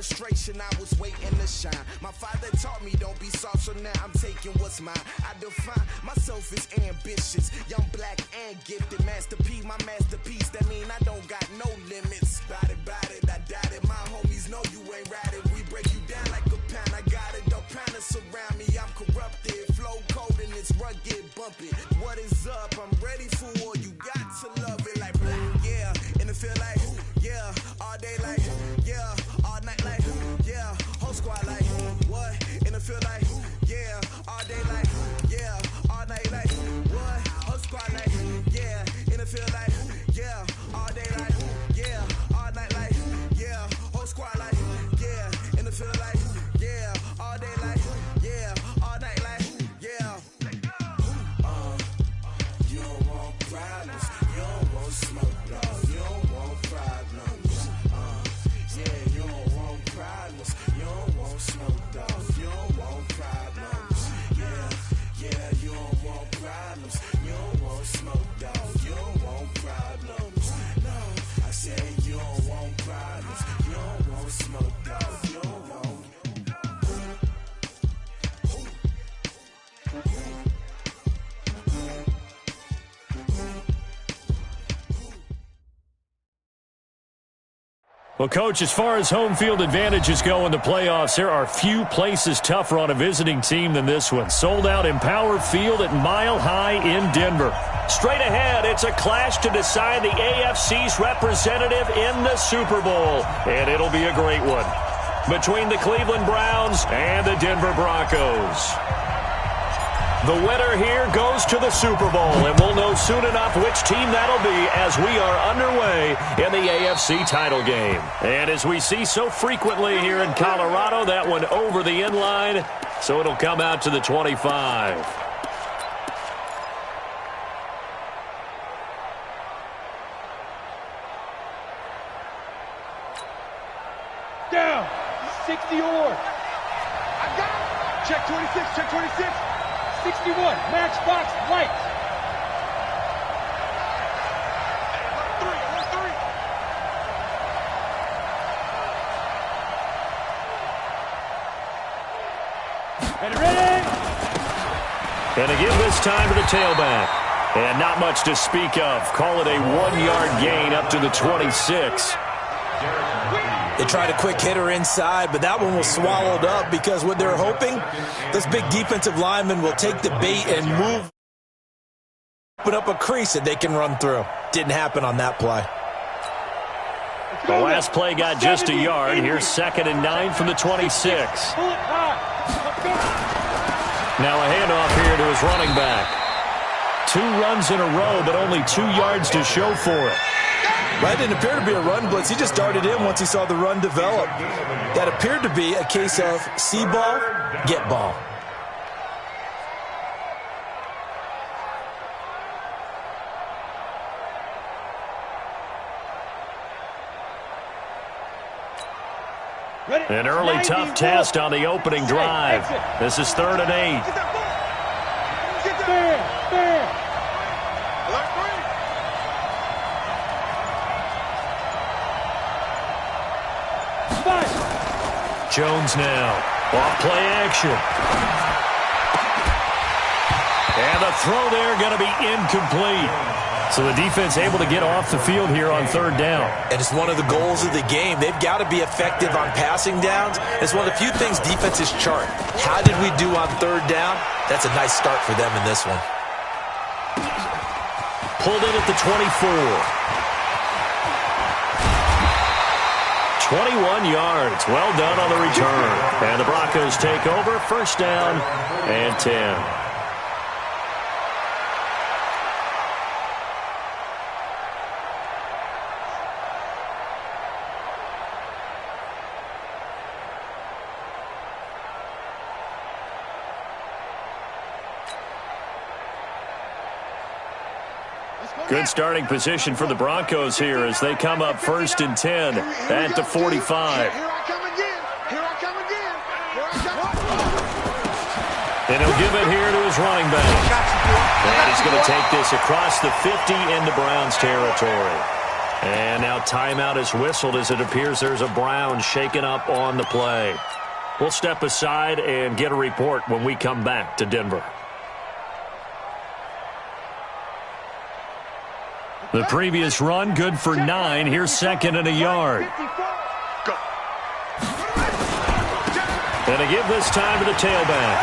frustration, I was waiting to shine. My father taught me don't be soft, so now I'm taking what's mine. I define myself as ambitious, young, black, and gifted. Master P, my masterpiece, that mean I don't got no limits. Bout it, I doubt it. My homies know you ain't ratted. We break you down like a pound. I got it, don't pound us around me. I'm corrupted, flow cold and it's rugged, bumpy. What is up? I'm ready for war. You got to love it like black, yeah. And it feel like, yeah. All day like, yeah. All night like, yeah. Whole squad like, what? And it feel like, yeah. All day like, yeah. All night like, what? Whole squad like, yeah. And it feel like, yeah. All day like, yeah. All night like, yeah. Whole squad like, yeah. And it feel like, yeah. All day like, yeah. All night like, yeah. You don't want problems. You don't want smoke, no. You don't want problems. Yeah, you don't want problems. You don't want smoke, dog. You don't want problems. Yeah, you don't want problems. You don't want smoke, dog. You don't want problems. No, I said you don't want problems. You don't want smoke, dog. You don't want. Well, Coach, as far as home field advantages go in the playoffs, there are few places tougher on a visiting team than this one. Sold out Empower Field at Mile High in Denver. Straight ahead, it's a clash to decide the AFC's representative in the Super Bowl. And it'll be a great one between the Cleveland Browns and the Denver Broncos. The winner here goes to the Super Bowl, and we'll know soon enough which team that'll be as we are underway in the AFC title game. And as we see so frequently here in Colorado, that one over the end line, so it'll come out to the 25. Down, 60 or. I got it. Check 26, check 26. 61, matchbox, lights. Ready? And again this time to the tailback. And not much to speak of. Call it a 1-yard gain up to the 26. They tried a quick hitter inside, but that one was swallowed up because what they're hoping, those big defensive linemen will take the bait and move, open up a crease that they can run through. Didn't happen on that play. The last play got just a yard. Here's 2nd and 9 from the 26. Now a handoff here to his running back. 2 runs in a row, but only 2 yards to show for it. That didn't appear to be a run blitz. He just darted in once he saw the run develop. That appeared to be a case of see ball, get ball. An early tough test on the opening drive. This is 3rd and 8. Fair. Jones now. Off play action. And the throw there going to be incomplete. So the defense able to get off the field here on 3rd down. And it's one of the goals of the game. They've got to be effective on passing downs. It's one of the few things defenses chart. How did we do on 3rd down? That's a nice start for them in this one. Pulled in at the 24. 21 yards. Well done on the return. And the Broncos take over. 1st down and 10. Good starting position for the Broncos here as they come up 1st and 10 at the 45. Here I come again. And he'll give it here to his running back. And he's going to take this across the 50 into Browns territory. And now timeout is whistled as it appears there's a Brown shaken up on the play. We'll step aside and get a report when we come back to Denver. The previous run, good for 9. Here's second and a yard. And a give this time to the tailback.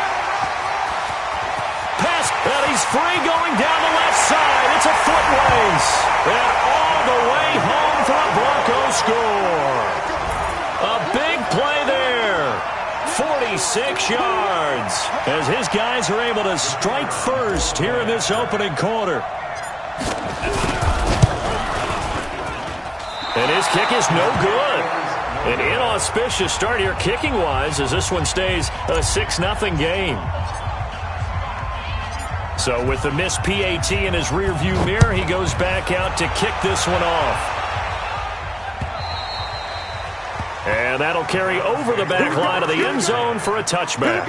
Pass, and he's free going down the left side. It's a foot race. And all the way home for a Broncos score. A big play there. 46 yards. As his guys are able to strike first here in this opening quarter. And his kick is no good. An inauspicious start here kicking-wise as this one stays a 6-0 game. So with the missed PAT in his rearview mirror, he goes back out to kick this one off. And that'll carry over the back line of the end zone for a touchback.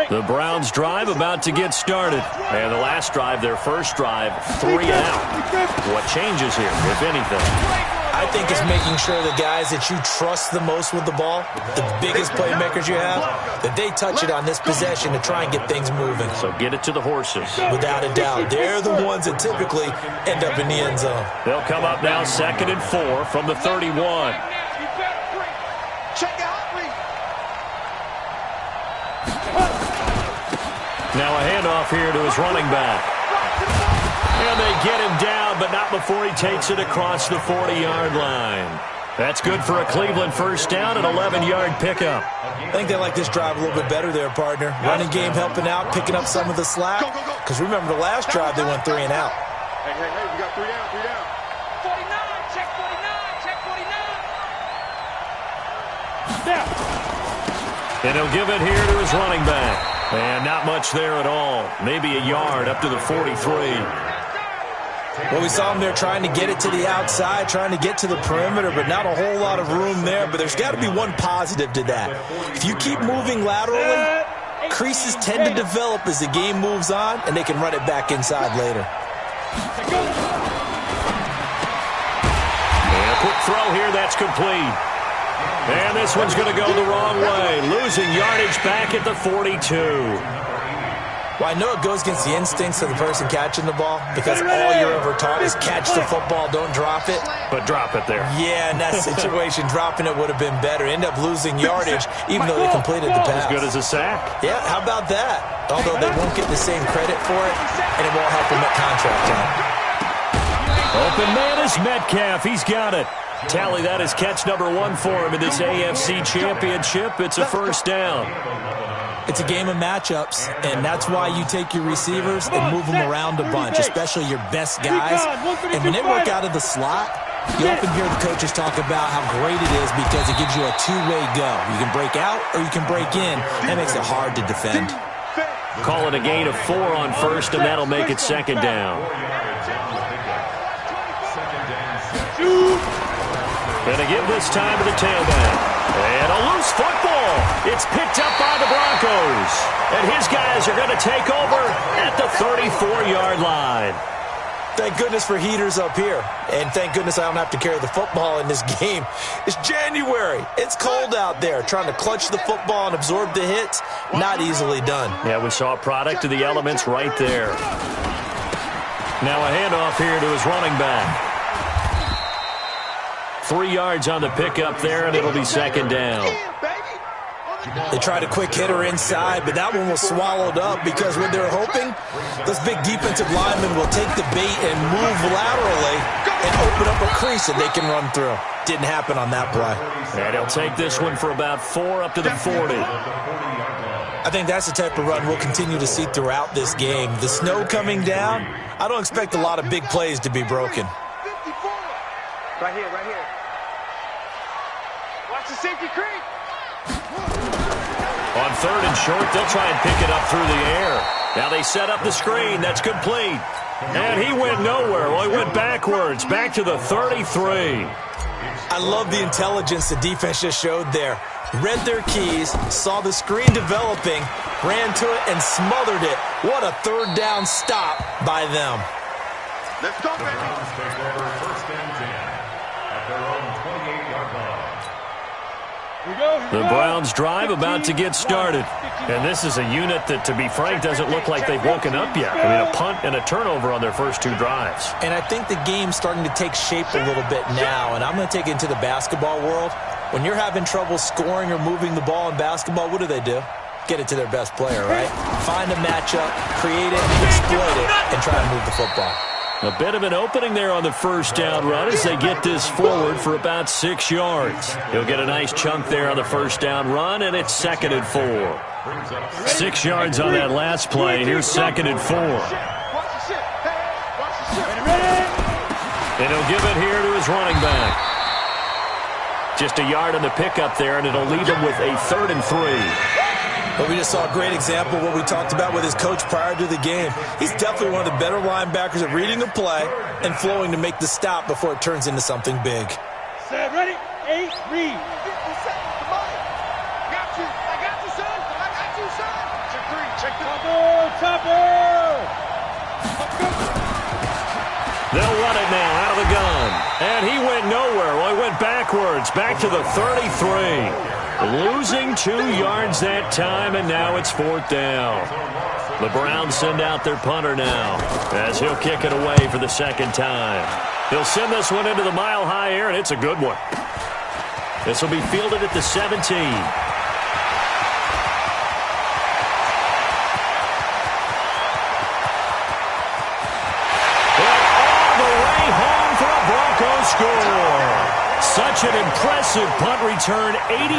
The Browns drive about to get started. And the last drive, their first drive, 3 out. What changes here, if anything? I think it's making sure the guys that you trust the most with the ball, the biggest playmakers you have, that they touch it on this possession to try and get things moving. So get it to the horses. Without a doubt. They're the ones that typically end up in the end zone. They'll come up now 2nd and 4 from the 31. Now a handoff here to his running back. And they get him down, but not before he takes it across the 40-yard line. That's good for a Cleveland first down, an 11-yard pickup. I think they like this drive a little bit better there, partner. Running game helping out, picking up some of the slack. Because remember, the last drive they went 3 and out. Hey, we got 3 down, 3 down. 49, check 49, check 49. Now. And he'll give it here to his running back. And not much there at all. Maybe a yard up to the 43. Well, we saw him there trying to get it to the outside, trying to get to the perimeter, but not a whole lot of room there. But there's got to be one positive to that. If you keep moving laterally, creases tend to develop as the game moves on, and they can run it back inside later. And a quick throw here, that's complete. And this one's going to go the wrong way, losing yardage back at the 42. Well, I know it goes against the instincts of the person catching the ball because all you're ever taught is catch the football, don't drop it. But drop it there. Yeah, in that situation, dropping it would have been better. End up losing yardage even though they completed the pass. As good as a sack. Yeah, how about that? Although they won't get the same credit for it, and it won't help them at contract time. Open man is Metcalf. He's got it. Tally, that is catch number 1 for him in this AFC Championship. It's a first down. It's a game of matchups, and that's why you take your receivers and move them around a bunch, especially your best guys. And when they work out of the slot, you often hear the coaches talk about how great it is because it gives you a two-way go. You can break out or you can break in. That makes it hard to defend. Call it a gain of 4 on first, and that'll make it second down. And a give this time to the tailback. And a loose football. It's picked up by the Broncos. And his guys are going to take over at the 34-yard line. Thank goodness for heaters up here. And thank goodness I don't have to carry the football in this game. It's January. It's cold out there. Trying to clutch the football and absorb the hits, not easily done. Yeah, we saw a product of the elements right there. Now a handoff here to his running back. 3 yards on the pickup there, and it'll be second down. They tried a quick hitter inside, but that one was swallowed up because what they're hoping, those big defensive linemen will take the bait and move laterally and open up a crease that they can run through. Didn't happen on that play. And he'll take this one for about 4 up to the 40. I think that's the type of run we'll continue to see throughout this game. The snow coming down, I don't expect a lot of big plays to be broken. Right here, right here. Watch the safety creep. On 3rd and short, they'll try and pick it up through the air. Now they set up the screen. That's complete. And he went nowhere. Well, he went backwards, back to the 33. I love the intelligence the defense just showed there. Read their keys, saw the screen developing, ran to it, and smothered it. What a third down stop by them. Let's go, baby. Take over first and 10 at their own 28-yard line. The Browns drive about to get started. And this is a unit that, to be frank, doesn't look like they've woken up yet. I mean, a punt and a turnover on their first two drives. And I think the game's starting to take shape a little bit now, and I'm going to take it into the basketball world. When you're having trouble scoring or moving the ball in basketball, what do? Get it to their best player, right? Find a matchup, create it, exploit it, and try to move the football. A bit of an opening there on the first down run as they get this forward for about 6 yards. He'll get a nice chunk there on the first down run, and it's 2nd and 4. 6 yards on that last play. Here's 2nd and 4. And he'll give it here to his running back. Just a yard on the pickup there, and it'll leave him with a 3rd and 3. But we just saw a great example of what we talked about with his coach prior to the game. He's definitely one of the better linebackers at reading a play and flowing to make the stop before it turns into something big. Set, ready, 8, read. Got you. I got you, son. I got you, son. Check 3. Check 3. Chopper. They'll run it now out of the gun. And he went nowhere. Well, he went backwards, back to the 33. Losing 2 yards that time, and now it's 4th down. The Browns send out their punter now as he'll kick it away for the 2nd time. He'll send this one into the mile-high air, and it's a good one. This will be fielded at the 17. Score. Such an impressive punt return, 83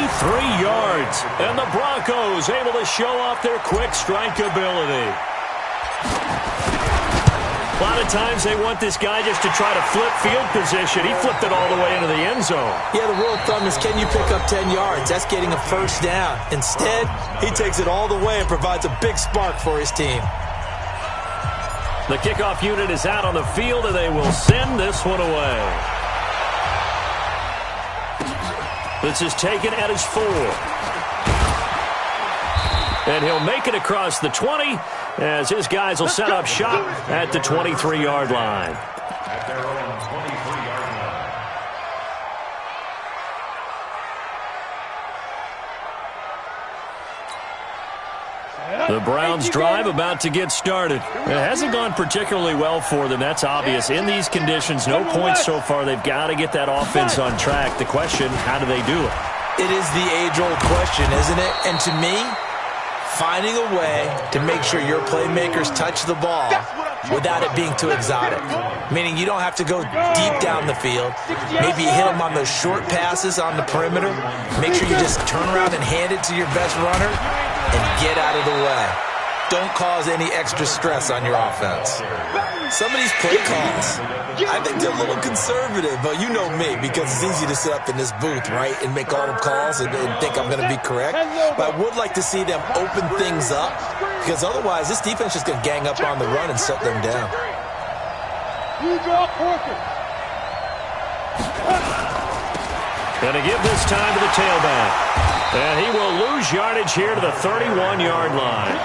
yards. And the Broncos able to show off their quick strike ability. A lot of times they want this guy just to try to flip field position. He flipped it all the way into the end zone. Yeah, the rule of thumb is, can you pick up 10 yards? That's getting a first down. Instead, he takes it all the way and provides a big spark for his team. The kickoff unit is out on the field, and they will send this one away. This is taken at his 4. And he'll make it across the 20 as his guys will set up shop at the 23-yard line. At their own 23-yard line. The Browns drive about to get started. It hasn't gone particularly well for them. That's obvious. In these conditions, no points so far. They've got to get that offense on track. The question, how do they do it? It is the age-old question, isn't it? And to me, finding a way to make sure your playmakers touch the ball without it being too exotic. Meaning you don't have to go deep down the field. Maybe you hit them on those short passes on the perimeter. Make sure you just turn around and hand it to your best runner and get out of the way. Don't cause any extra stress on your offense. Some of these play calls, I think they're a little conservative, but you know me, because it's easy to sit up in this booth, right, and make all the calls and think I'm going to be correct. But I would like to see them open things up, because otherwise this defense is going to gang up on the run and shut them down. Going to give this time to the tailback. And he will lose yardage here to the 31-yard line.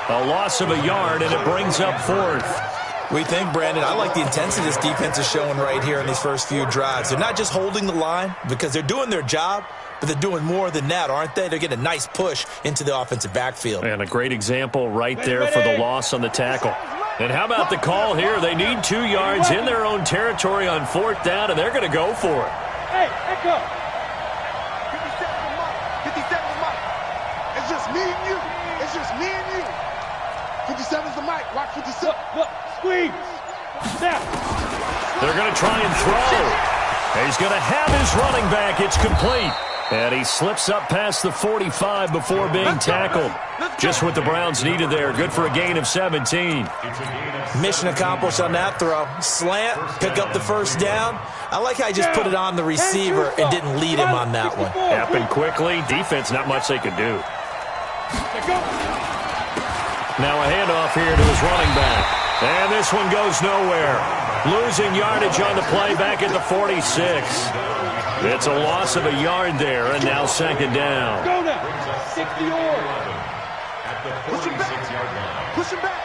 A loss of a yard, and it brings up 4th. We think, Brandon, I like the intensity this defense is showing right here in these first few drives. They're not just holding the line because they're doing their job, but they're doing more than that, aren't they? They're getting a nice push into the offensive backfield. And a great example right there for the loss on the tackle. And how about the call here? They need 2 yards in their own territory on 4th down, and they're going to go for it. Hey, echo. 57's the mic. It's just me and you. It's just me and you. 57's the mic. Watch 57. Look, squeeze. Snap. They're going to try and throw. He's going to have his running back. It's complete. And he slips up past the 45 before being tackled. Just what the Browns needed there. Good for a gain of 17. Mission accomplished on that throw. Slant, pick up the first down. I like how he just put it on the receiver and didn't lead him on that one. Happened quickly. Defense, not much they could do. Now a handoff here to his running back. And this one goes nowhere. Losing yardage on the play back at the 46. It's a loss of a yard there, and now second down. Go now. 60 yards. At the 46-yard line. Push him back.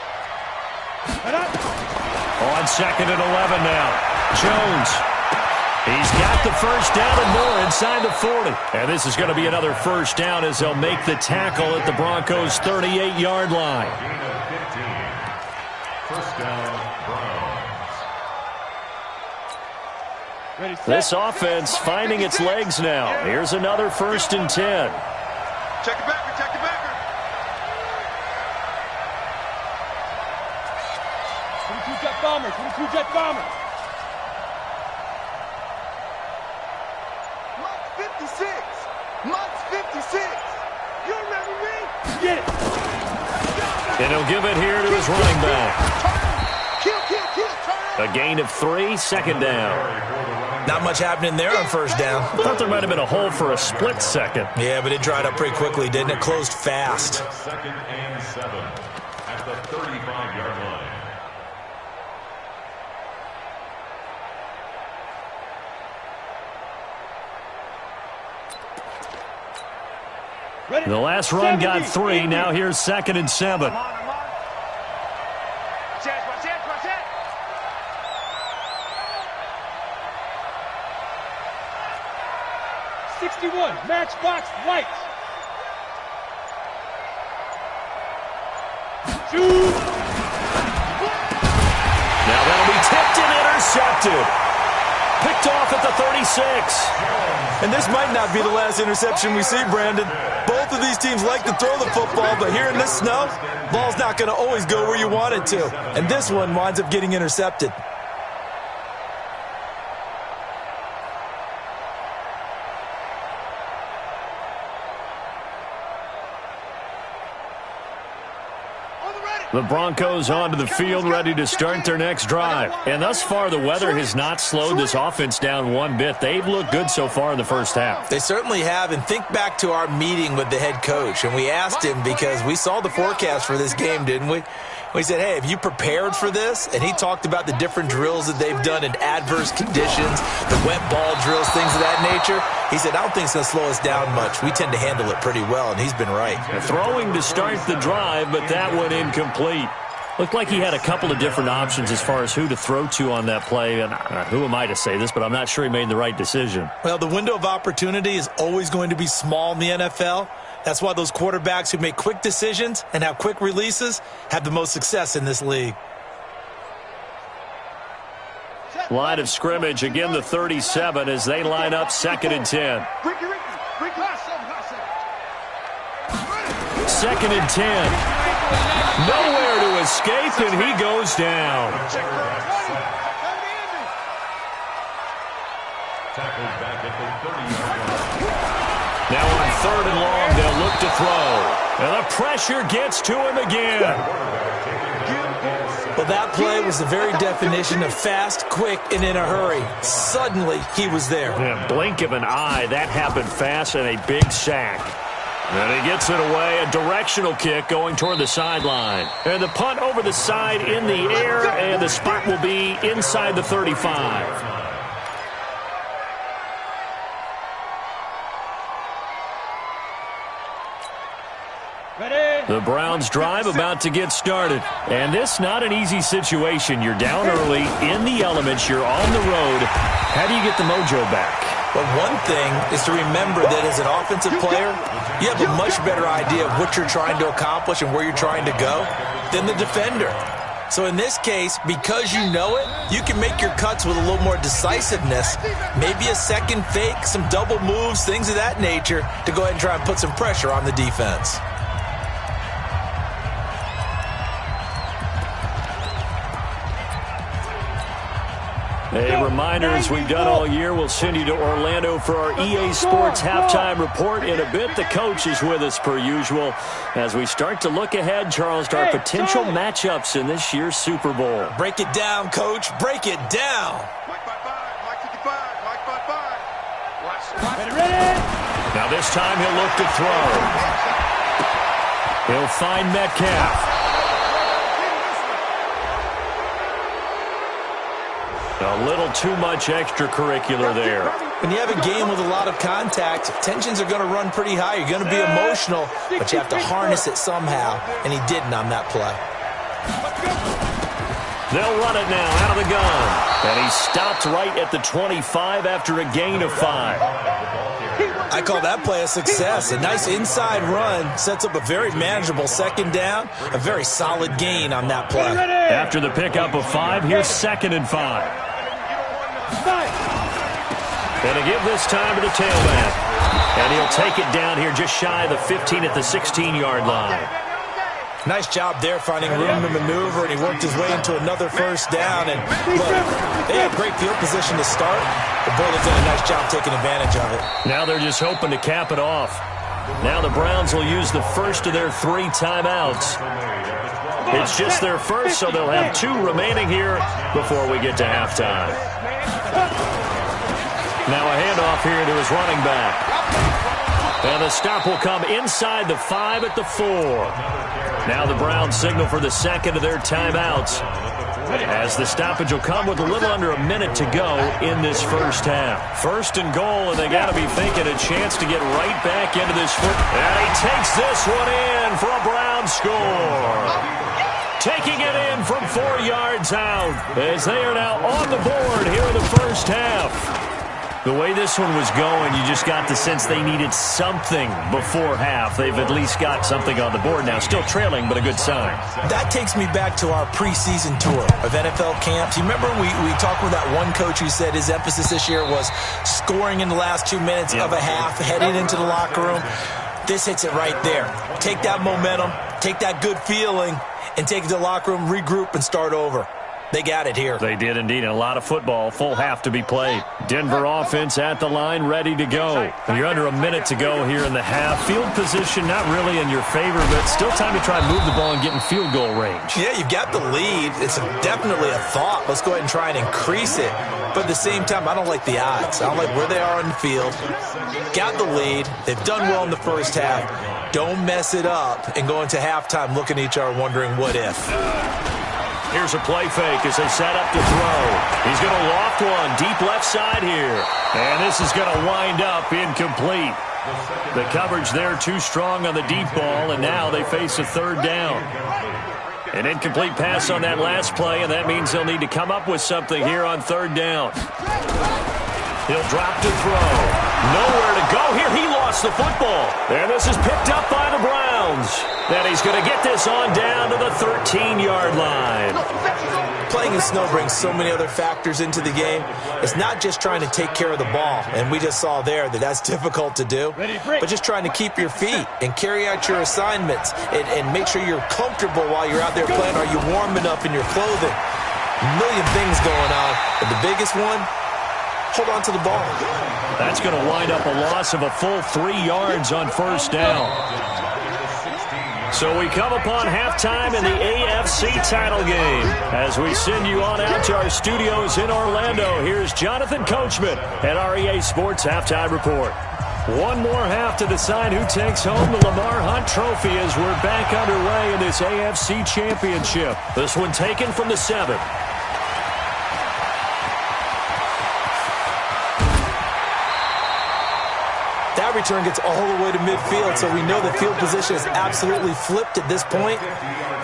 On second and 11 now. Jones. He's got the first down and more inside the 40. And this is going to be another first down as they'll make the tackle at the Broncos' 38-yard line. Gain of 15. First down, Browns. This offense finding its legs now. Here's another first and 10. Check it backer, check it backer. 22 jet bomber, 22 jet bomber. Mike 56. Mike's 56. You remember me? Get it. And he'll give it here to his running back. Kill, kill, kill, turn. A gain of 3, second down. Not much happening there on first down. I thought there might have been a hole for a split second. Yeah, but it dried up pretty quickly, didn't it? Closed fast. Second and 7 at the 35-yard line. The last run got 3. Now here's second and 7. Matchbox White. Shoot. Now that'll be tipped and intercepted. Picked off at the 36. And this might not be the last interception we see, Brandon. Both of these teams like to throw the football, but here in this snow, ball's not going to always go where you want it to. And this one winds up getting intercepted. The Broncos onto the field, ready to start their next drive. And thus far, the weather has not slowed this offense down one bit. They've looked good so far in the first half. They certainly have. And think back to our meeting with the head coach. And we asked him, because we saw the forecast for this game, didn't we? We said, hey, have you prepared for this? And he talked about the different drills that they've done in adverse conditions, the wet ball drills, things of that nature. He said, I don't think it's going to slow us down much. We tend to handle it pretty well, and he's been right. Throwing to start the drive, but that one incomplete. Looked like he had a couple of different options as far as who to throw to on that play. And who am I to say this, but I'm not sure he made the right decision. Well, the window of opportunity is always going to be small in the NFL. That's why those quarterbacks who make quick decisions and have quick releases have the most success in this league. Line of scrimmage, again the 37 as they line up second and 10. Second and 10. Nowhere to escape, and he goes down. Tackled back at the 30-yard line. Now on third and long, they'll look to throw. And the pressure gets to him again. Well, that play was the very definition of fast, quick, and in a hurry. Suddenly, he was there. Yeah, blink of an eye, that happened fast, and a big sack. And he gets it away, a directional kick going toward the sideline. And the punt over the side in the air, and the spot will be inside the 35. The Browns drive about to get started. And this not an easy situation. You're down early, in the elements, you're on the road. How do you get the mojo back? Well, one thing is to remember that as an offensive player, you have a much better idea of what you're trying to accomplish and where you're trying to go than the defender. So in this case, because you know it, you can make your cuts with a little more decisiveness, maybe a second fake, some double moves, things of that nature, to go ahead and try and put some pressure on the defense. A reminder, as we've done all year, we'll send you to Orlando for our EA Sports halftime report. In a bit, the coach is with us per usual as we start to look ahead, Charles, to our potential matchups in this year's Super Bowl. Break it down, Coach. Break it down. Mike 5-5, Mike 55, Mike 5-5. Watch. Ready? Now this time he'll look to throw. He'll find Metcalf. A little too much extracurricular there. When you have a game with a lot of contact, tensions are going to run pretty high. You're going to be emotional, but you have to harness it somehow, and he didn't on that play. They'll run it now out of the gun. And he stopped right at the 25 after a gain of 5. I call that play a success. A nice inside run sets up a very manageable second down. A very solid gain on that play. After the pickup of 5, here's 2nd and 5. And to give this time to the tailback. And he'll take it down here just shy of the 15 at the 16-yard line. Nice job there finding room to maneuver, and he worked his way into another first down. And look, they have great field position to start, but boy, they've done a nice job taking advantage of it. Now they're just hoping to cap it off. Now the Browns will use the first of their 3 timeouts. It's just their first, so they'll have 2 remaining here before we get to halftime. Now a handoff here to his running back. And the stop will come inside the 5 at the 4. Now the Browns signal for the second of their timeouts, as the stoppage will come with a little under a minute to go in this first half. 1st and goal, and they got to be thinking a chance to get right back into this. And he takes this one in for a Browns score. Taking it in from 4 yards out, as they are now on the board here in the first half. The way this one was going, you just got the sense they needed something before half. They've at least got something on the board now. Still trailing, but a good sign. That takes me back to our preseason tour of NFL camps. You remember we talked with that one coach who said his emphasis this year was scoring in the last 2 minutes of a half, heading into the locker room. This hits it right there. Take that momentum, take that good feeling, and take it to the locker room, regroup, and start over. They got it here. They did indeed. And a lot of football, full half to be played. Denver offense at the line, ready to go. And you're under a minute to go here in the half. Field position not really in your favor, but still time to try and move the ball and get in field goal range. Yeah, you've got the lead. It's definitely a thought. Let's go ahead and try and increase it. But at the same time, I don't like the odds. I don't like where they are on the field. Got the lead. They've done well in the first half. Don't mess it up and go into halftime looking at each other wondering what if. Here's a play fake as they set up to throw. He's going to loft one deep left side here. And this is going to wind up incomplete. The coverage there too strong on the deep ball, and now they face a 3rd down. An incomplete pass on that last play, and that means they'll need to come up with something here on 3rd down. He'll drop to throw. Nowhere to go here. He lost the football. And this is picked up by the Browns. And he's going to get this on down to the 13-yard line. Playing in snow brings so many other factors into the game. It's not just trying to take care of the ball, and we just saw there that that's difficult to do, but just trying to keep your feet and carry out your assignments and make sure you're comfortable while you're out there playing. Are you warm enough in your clothing? A million things going on, but the biggest one, hold on to the ball. That's going to wind up a loss of a full 3 yards on 1st down. So we come upon halftime in the AFC title game. As we send you on out to our studios in Orlando, here's Jonathan Coachman at REA Sports Halftime Report. One more half to decide who takes home the Lamar Hunt Trophy as we're back underway in this AFC Championship. This one taken from the 7th. That return gets all the way to midfield, so we know the field position is absolutely flipped at this point.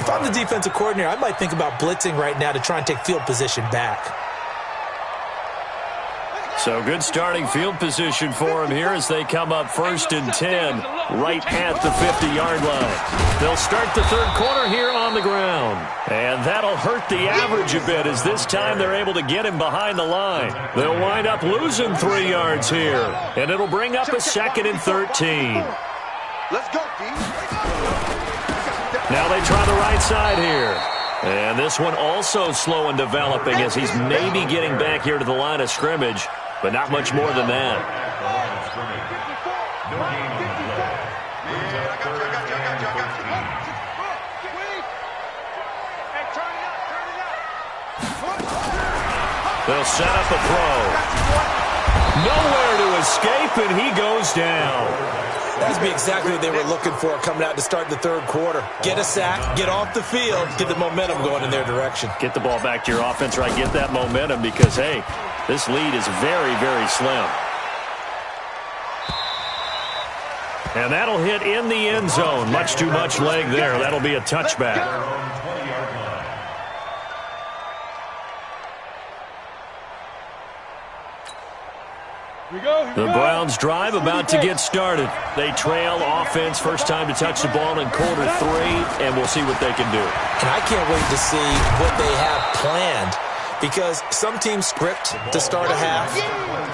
If I'm the defensive coordinator, I might think about blitzing right now to try and take field position back. So good starting field position for him here as they come up 1st and 10 right at the 50-yard line. They'll start the 3rd quarter here on the ground. And that'll hurt the average a bit as this time they're able to get him behind the line. They'll wind up losing 3 yards here. And it'll bring up a 2nd and 13. Let's go, D. Now they try the right side here. And this one also slow in developing as he's maybe getting back here to the line of scrimmage. But not much more than that. They'll set up a throw. Nowhere to escape, and he goes down. That'd be exactly what they were looking for coming out to start the third quarter. Get a sack, get off the field, get the momentum going in their direction. Get the ball back to your offense, right? Get that momentum because, hey, this lead is very, very slim. And that'll hit in the end zone. Much too much leg there. That'll be a touchback. The Browns drive about to get started. They trail offense, first time to touch the ball in quarter 3, and we'll see what they can do. And I can't wait to see what they have planned, because some teams script to start a half.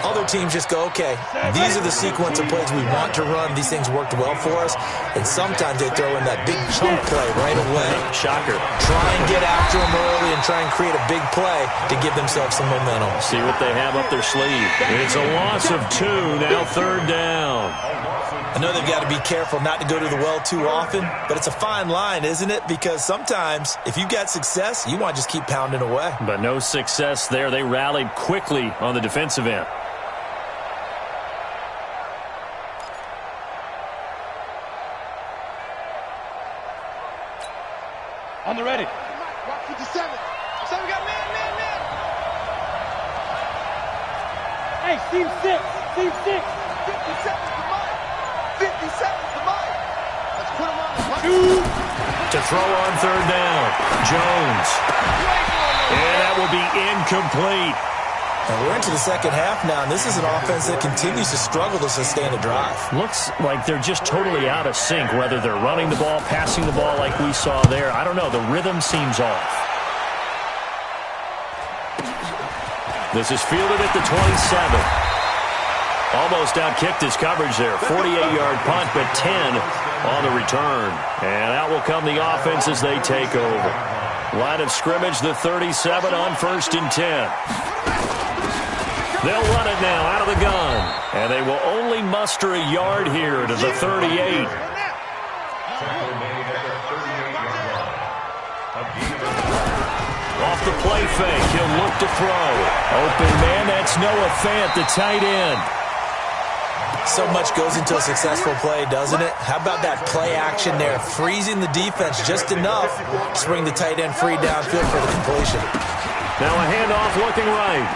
Other teams just go, okay, these are the sequence of plays we want to run. These things worked well for us. And sometimes they throw in that big chunk play right away. Shocker. Try and get after them early and try and create a big play to give themselves some momentum. See what they have up their sleeve. It's a loss of 2, now third down. I know they've got to be careful not to go to the well too often, but it's a fine line, isn't it? Because sometimes if you've got success, you want to just keep pounding away. But no success there. They rallied quickly on the defensive end. On the ready. Watch 57. So we got man. Hey, team 6. Team 6. 57's the mic. 57's the mic. Let's put him on the mic. 2 to throw on third down. Jones. And that will be incomplete. And we're into the second half now, and this is an offense that continues to struggle to sustain a drive. Looks like they're just totally out of sync, whether they're running the ball, passing the ball like we saw there. I don't know. The rhythm seems off. This is fielded at the 27. Almost outkicked his coverage there. 48-yard punt, but 10 on the return. And out will come the offense as they take over. Line of scrimmage, the 37 on 1st and 10. They'll run it now out of the gun. And they will only muster a yard here to the 38. Off the play fake, he'll look to throw. Open man, that's Noah Fant, the tight end. So much goes into a successful play, doesn't it? How about that play action there, freezing the defense just enough to bring the tight end free downfield for the completion. Now a handoff looking right.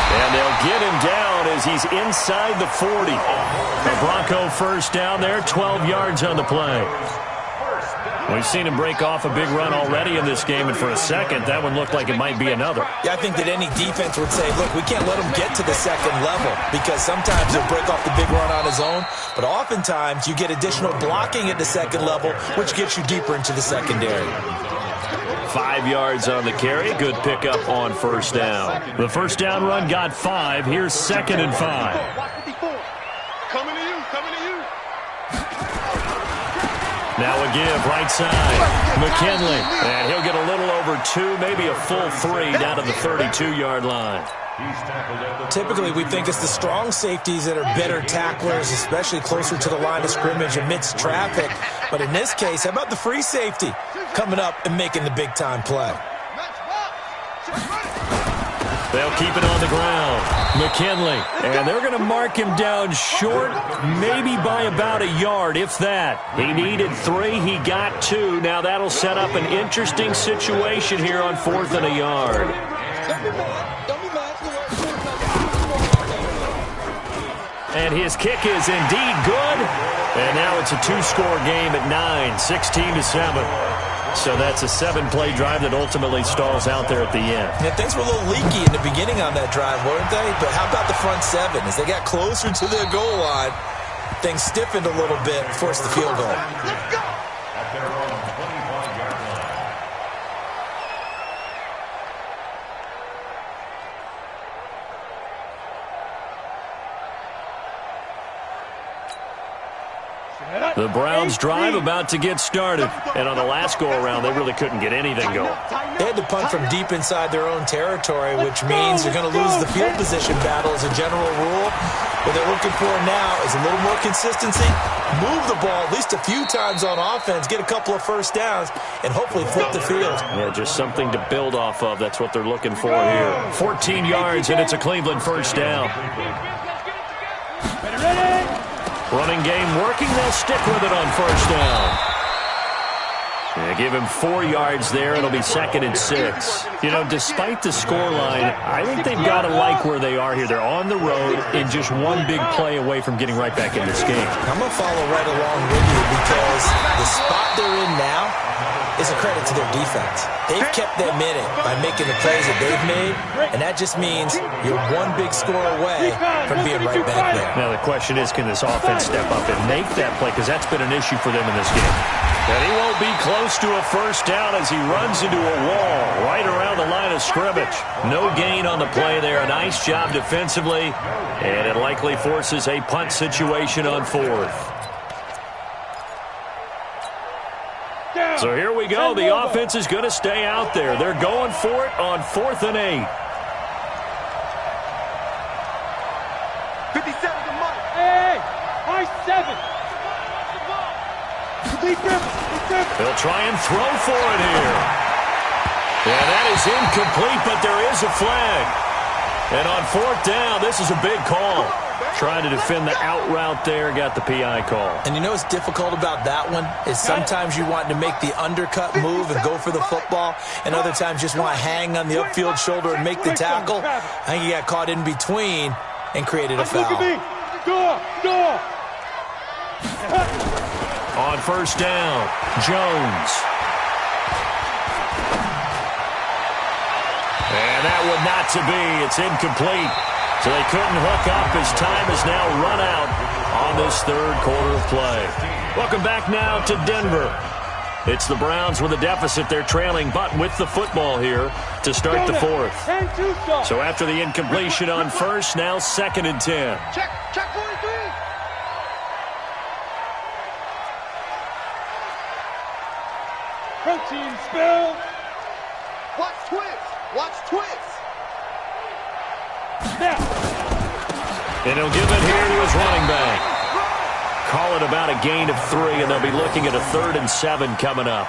And they'll get him down as he's inside the 40. The Bronco first down there, 12 yards on the play. We've seen him break off a big run already in this game, and for a second, that one looked like it might be another. Yeah, I think that any defense would say, look, we can't let him get to the second level, because sometimes he'll break off the big run on his own, but oftentimes you get additional blocking at the second level, which gets you deeper into the secondary. 5 yards on the carry. Good pickup on first down. The first down run got 5. Here's 2nd and 5. Coming to you. Now a give, right side. McKinley. And he'll get a little over 2, maybe a full 3 down to the 32-yard line. Typically, we think it's the strong safeties that are better tacklers, especially closer to the line of scrimmage amidst traffic. But in this case, how about the free safety coming up and making the big-time play? They'll keep it on the ground. McKinley. And they're going to mark him down short, maybe by about a yard, if that. He needed 3. He got 2. Now that'll set up an interesting situation here on 4th and a yard. And his kick is indeed good. And now it's a 2-score game at 9, 16-7. So that's a 7-play drive that ultimately stalls out there at the end. Yeah, things were a little leaky in the beginning on that drive, weren't they? But how about the front 7? As they got closer to the goal line, things stiffened a little bit and forced the field goal. Let's go. The Browns drive about to get started. And on the last go-around, they really couldn't get anything going. They had to punt from deep inside their own territory, which means they're going to lose the field position battle as a general rule. What they're looking for now is a little more consistency, move the ball at least a few times on offense, get a couple of first downs, and hopefully flip the field. Yeah, just something to build off of. That's what they're looking for here. 14 yards, and it's a Cleveland first down. Ready? Running game working. They'll stick with it on first down. Yeah, give him 4 yards there. It'll be 2nd and 6. You know, despite the scoreline, I think they've got to like where they are here. They're on the road and just one big play away from getting right back in this game. I'm going to follow right along with you because the spot they're in now is a credit to their defense. They've kept them in it by making the plays that they've made, and that just means you're one big score away from being right back there. Now the question is, can this offense step up and make that play? Because that's been an issue for them in this game. And he won't be close to a first down as he runs into a wall right around the line of scrimmage. No gain on the play there. A nice job defensively, and it likely forces a punt situation on 4th. So here we go. The offense is going to stay out there. They're going for it on 4th and 8. 57 to Mike. Hey, high 7. They'll try and throw for it here. And that is incomplete, but there is a flag. And on 4th down, this is a big call. Trying to defend the out route there, got the PI call. And you know what's difficult about that one is sometimes you want to make the undercut move and go for the football, and other times just want to hang on the upfield shoulder and make the tackle. I think he got caught in between and created a foul. On first down, Jones. And that would not to be. It's incomplete. So they couldn't hook up as time is now run out on this 3rd quarter of play. Welcome back now to Denver. It's the Browns with a deficit. They're trailing, but with the football here to start the 4th. So after the incompletion on first, now 2nd and 10. Check 43. Protein spill. Watch twist. Watch twist. And he'll give it here to his running back. Call it about a gain of 3, and they'll be looking at a 3rd and 7 coming up.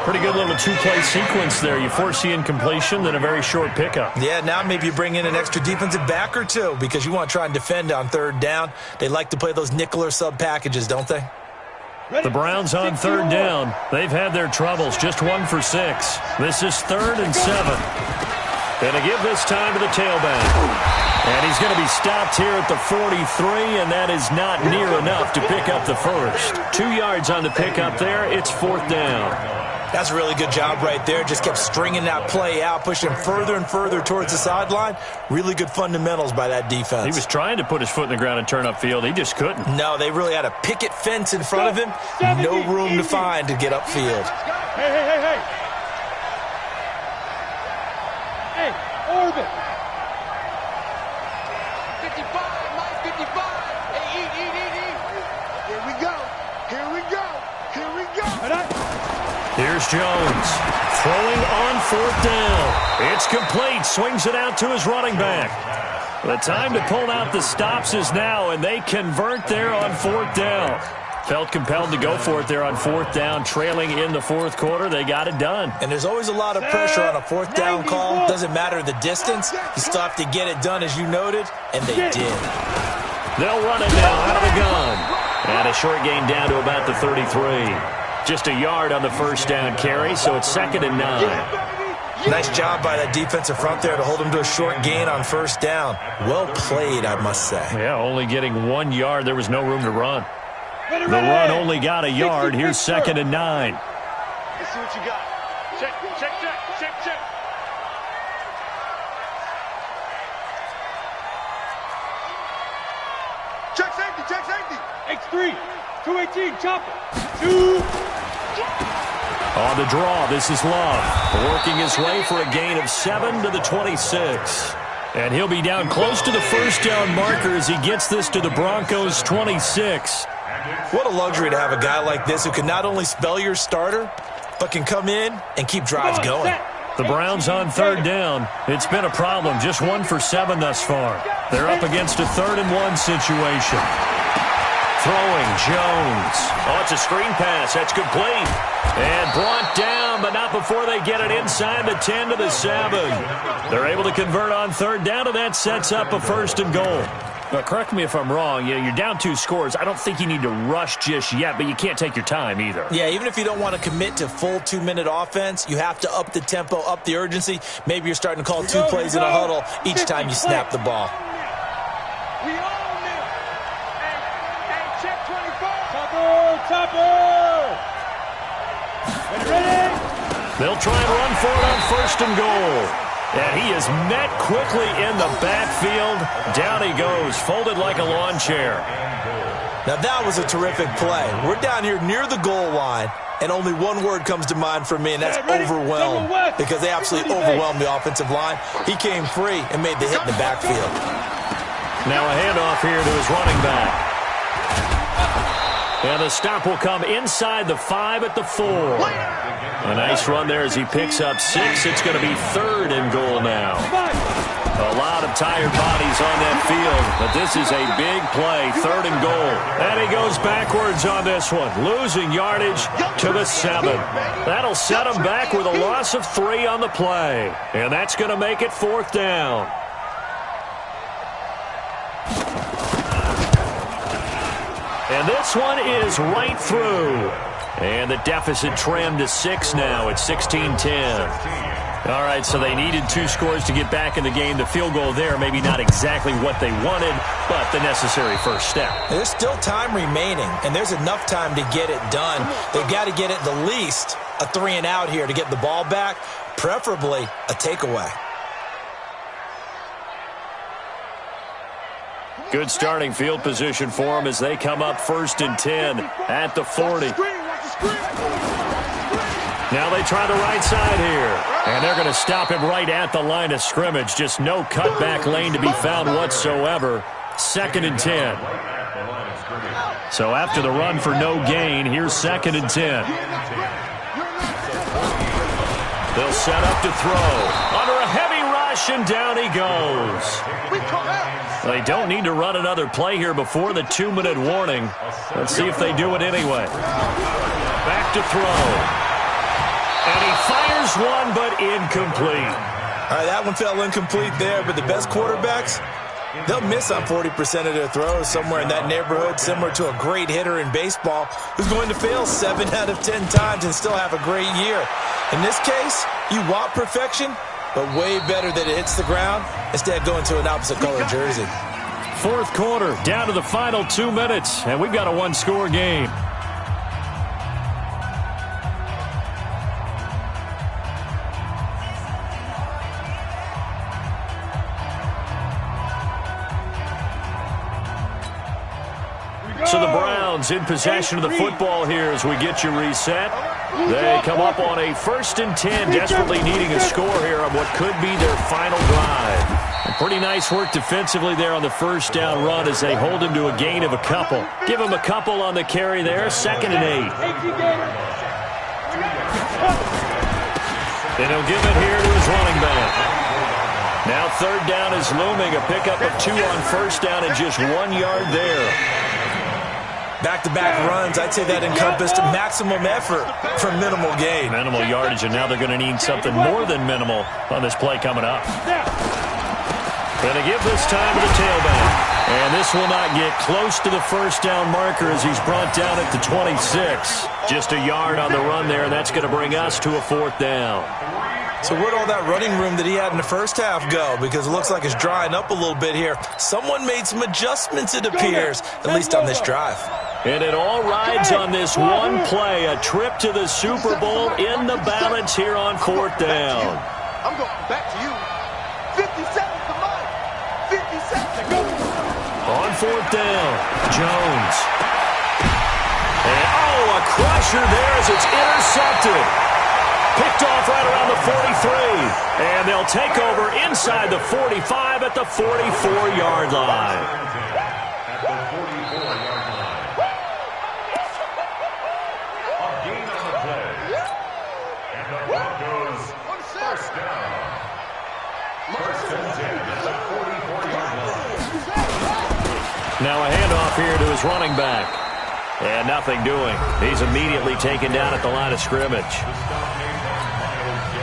Pretty good little 2-play sequence there. You force the incompletion, then a very short pickup. Yeah, now maybe you bring in an extra defensive back or two because you want to try and defend on 3rd down. They like to play those nickel or sub packages, don't they? The Browns on 3rd down. They've had their troubles, just 1 for 6. This is 3rd and 7. Going to give this time to the tailback. And he's going to be stopped here at the 43, and that is not near enough to pick up the first. 2 yards on the pickup there. It's 4th down. That's a really good job right there. Just kept stringing that play out, pushing further and further towards the sideline. Really good fundamentals by that defense. He was trying to put his foot in the ground and turn upfield. He just couldn't. No, they really had a picket fence in front of him. No room to find to get upfield. Hey. Hey, orbit. 55, Mike, 55. Hey, eat. Here we go. Here's Jones throwing on 4th down. It's complete. Swings it out to his running back. The time to pull out the stops is now, and they convert there on 4th down. Felt compelled to go for it there on 4th down, trailing in the 4th quarter. They got it done. And there's always a lot of pressure on a 4th down call. Doesn't matter the distance. You still have to get it done, as you noted, and they did. They'll run it now out of the gun. And a short gain down to about the 33. Just a yard on the first down carry, so it's 2nd and 9. Nice job by that defensive front there to hold him to a short gain on first down. Well played, I must say. Yeah, only getting 1 yard. There was no room to run. The run only got a yard. Here's 2nd and 9. Let's see what you got. Check. Check safety. X3, 218, chop it. 2. On the draw, this is Love, working his way for a gain of 7 to the 26. And he'll be down close to the first down marker as he gets this to the Broncos' 26. What a luxury to have a guy like this who can not only spell your starter, but can come in and keep drives going. The Browns on 3rd down. It's been a problem. Just 1 for 7 thus far. They're up against a 3rd and 1 situation. Throwing, Jones. Oh, it's a screen pass. That's complete. And brought down, but not before they get it inside the 10 to the 7. They're able to convert on 3rd down, and that sets up a 1st and goal. Correct me if I'm wrong. You're down 2 scores. I don't think you need to rush just yet, but you can't take your time either. Yeah, even if you don't want to commit to full 2-minute offense, you have to up the tempo, up the urgency. Maybe you're starting to call 2 plays in a huddle each time you snap the ball. We own it. Hey, check 24. Topper. Ready? They'll try and run for it on 1st and goal. And he is met quickly in the backfield. Down he goes, folded like a lawn chair. Now that was a terrific play. We're down here near the goal line, and only one word comes to mind for me, and that's overwhelmed, because they absolutely overwhelmed the offensive line. He came free and made the hit in the backfield. Now a handoff here to his running back. And the stop will come inside the 5 at the 4. A nice run there as he picks up 6. It's going to be 3rd and goal now. A lot of tired bodies on that field, but this is a big play, 3rd and goal. And he goes backwards on this one, losing yardage to the 7. That'll set him back with a loss of 3 on the play. And that's going to make it 4th down. And this one is right through. And the deficit trimmed to 6 now at 16-10. All right, so they needed 2 scores to get back in the game. The field goal there, maybe not exactly what they wanted, but the necessary first step. There's still time remaining, and there's enough time to get it done. They've got to get at the least a 3-and-out here to get the ball back, preferably a takeaway. Good starting field position for them as they come up 1st and 10 at the 40. Now they try the right side here. And they're going to stop him right at the line of scrimmage. Just no cutback lane to be found whatsoever. 2nd and 10. So after the run for no gain, here's 2nd and 10. They'll set up to throw. Under a heavy rush, and down he goes. They don't need to run another play here before the 2-minute warning. Let's see if they do it anyway. Back to throw. And he fires one, but incomplete. All right, that one fell incomplete there, but the best quarterbacks, they'll miss on 40% of their throws, somewhere in that neighborhood, similar to a great hitter in baseball who's going to fail 7 out of 10 times and still have a great year. In this case, you want perfection, but way better that it hits the ground instead of going to an opposite color jersey. 4th quarter, down to the final 2 minutes, and we've got a 1-score game. So the Browns in possession of the football here as we get you reset. They come up on a 1st and 10, desperately needing a score here on what could be their final drive. Pretty nice work defensively there on the 1st down run as they hold him to a gain of a couple. Give him a couple on the carry there, 2nd and 8. And he'll give it here to his running back. Now 3rd down is looming, a pickup of 2 on 1st down and just 1 yard there. Back-to-back runs, I'd say that encompassed maximum effort for minimal gain. Minimal yardage, and now they're going to need something more than minimal on this play coming up. Going to give this time to the tailback. And this will not get close to the 1st down marker as he's brought down at the 26. Just a yard on the run there, and that's going to bring us to a 4th down. So where'd all that running room that he had in the 1st half go? Because it looks like it's drying up a little bit here. Someone made some adjustments, it appears, at least on this drive. And it all rides on this one play, a trip to the Super Bowl in the balance here on 4th down. I'm going back to you. 50 seconds to mine. 50 seconds. Go. On 4th down, Jones. And, a crusher there as it's intercepted. Picked off right around the 43. And they'll take over inside the 45 at the 44-yard line. Now a handoff here to his running back. And nothing doing. He's immediately taken down at the line of scrimmage.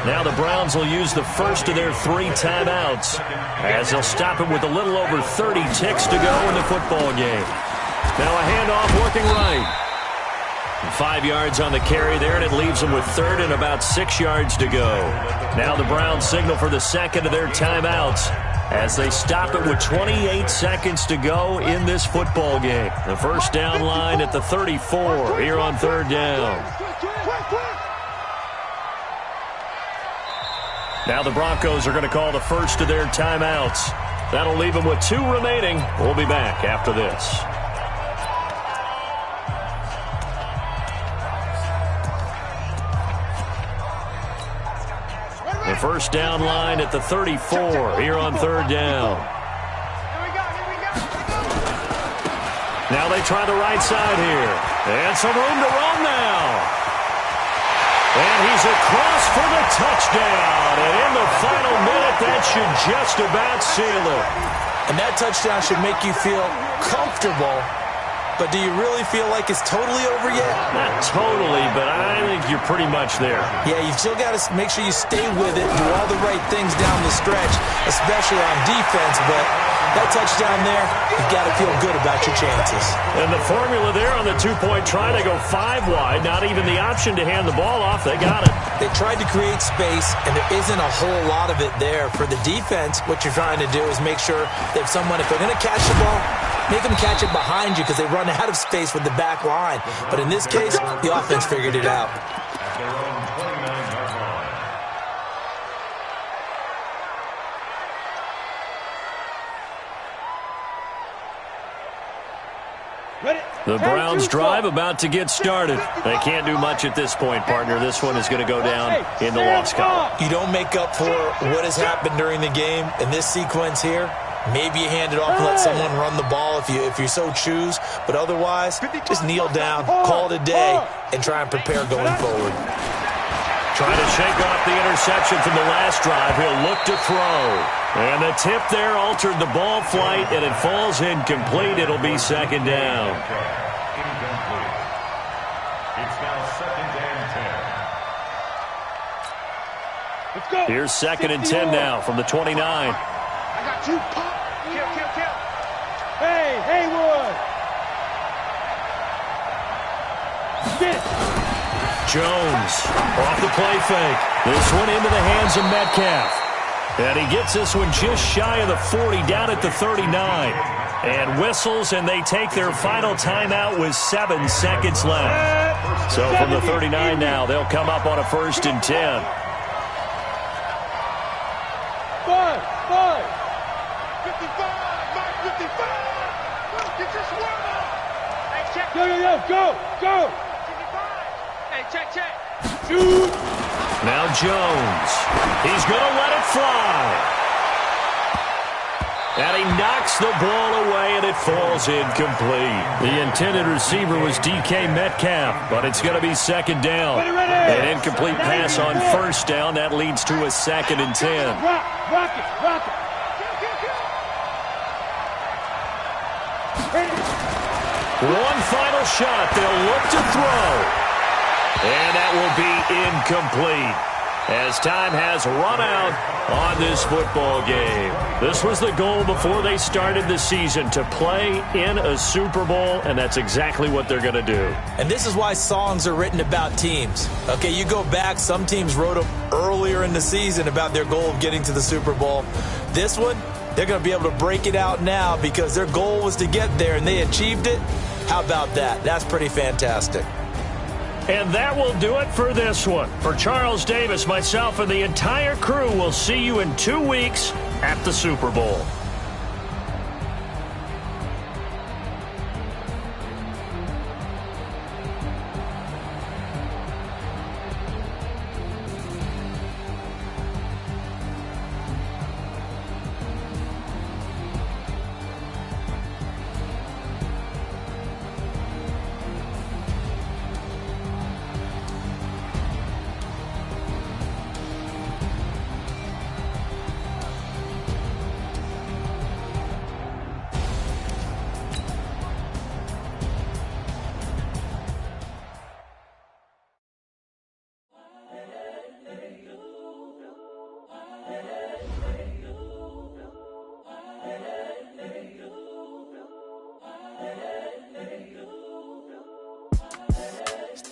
Now the Browns will use the first of their 3 timeouts as they'll stop it with a little over 30 ticks to go in the football game. Now a handoff working right. 5 yards on the carry there, and it leaves them with 3rd and about 6 yards to go. Now the Browns signal for the second of their timeouts as they stop it with 28 seconds to go in this football game. The first down line at the 34 here on 3rd down. Now the Broncos are going to call the first of their timeouts. That'll leave them with 2 remaining. We'll be back after this. The first down line at the 34 here on 3rd down. Now they try the right side here. And some room to run now. And he's across for the touchdown. And in the final minute, that should just about seal it. And that touchdown should make you feel comfortable. But do you really feel like it's totally over yet? Not totally, but I think you're pretty much there. Yeah, you still got to make sure you stay with it, do all the right things down the stretch, especially on defense. But that touchdown there, you've got to feel good about your chances. And the formula there on the 2-point try, they go 5 wide. Not even the option to hand the ball off. They got it. They tried to create space, and there isn't a whole lot of it there. For the defense, what you're trying to do is make sure that if they're going to catch the ball, make them catch it behind you because they run out of space with the back line. But in this case, the offense figured it out. At their own 29-yard line. The Browns drive about to get started. They can't do much at this point, partner. This one is going to go down in the loss column. You don't make up for what has happened during the game in this sequence here. Maybe you hand it off and let someone run the ball if you so choose. But otherwise, just kneel down, call it a day, and try and prepare going forward. Trying to shake off the interception from the last drive. He'll look to throw. And the tip there altered the ball flight, and it falls incomplete. It'll be 2nd down. Incomplete. It's now 2nd and 10. Let's go. Here's 2nd and 10 now from the 29. I got you, Pop. Kill. Hey, Haywood. Get it. Jones off the play fake. This one into the hands of Metcalf. And he gets this one just shy of the 40, down at the 39. And whistles, and they take their final timeout with 7 seconds left. So from the 39 now, they'll come up on a 1st and 10. 55, Mike, 55. Get your swerve on. Hey, check. Go. Hey, check. Shoot. Now Jones. He's going to let it fly. And he knocks the ball away, and it falls incomplete. The intended receiver was DK Metcalf, but it's going to be 2nd down. An incomplete pass on 1st down. That leads to a 2nd and 10. Rock it. One final shot. They'll look to throw. And that will be incomplete as time has run out on this football game. This was the goal before they started the season, to play in a Super Bowl, and that's exactly what they're going to do. And this is why songs are written about teams. Okay, you go back, some teams wrote them earlier in the season about their goal of getting to the Super Bowl. This one, they're going to be able to break it out now because their goal was to get there, and they achieved it. How about that? That's pretty fantastic. And that will do it for this one. For Charles Davis, myself, and the entire crew, we'll see you in 2 weeks at the Super Bowl.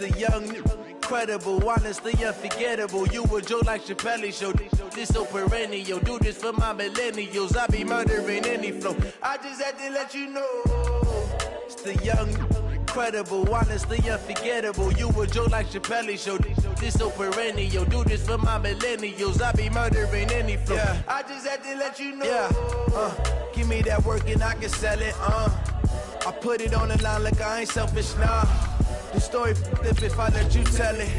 the young, incredible, honestly unforgettable. You a joke like Chappelle Show. This so perennial. Do this for my millennials. I be murdering any flow. I just had to let you know. It's the young, incredible, honestly unforgettable. You a joke like Chappelle Show. This so perennial. Do this for my millennials. I be murdering any flow. Yeah. I just had to let you know. Yeah. Give me that work and I can sell it. I put it on the line like I ain't selfish, nah. The story if I let you tell it.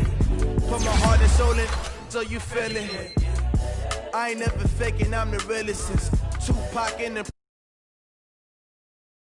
Put my heart and soul in so you feel it. I ain't never faking, I'm the realest since Tupac in the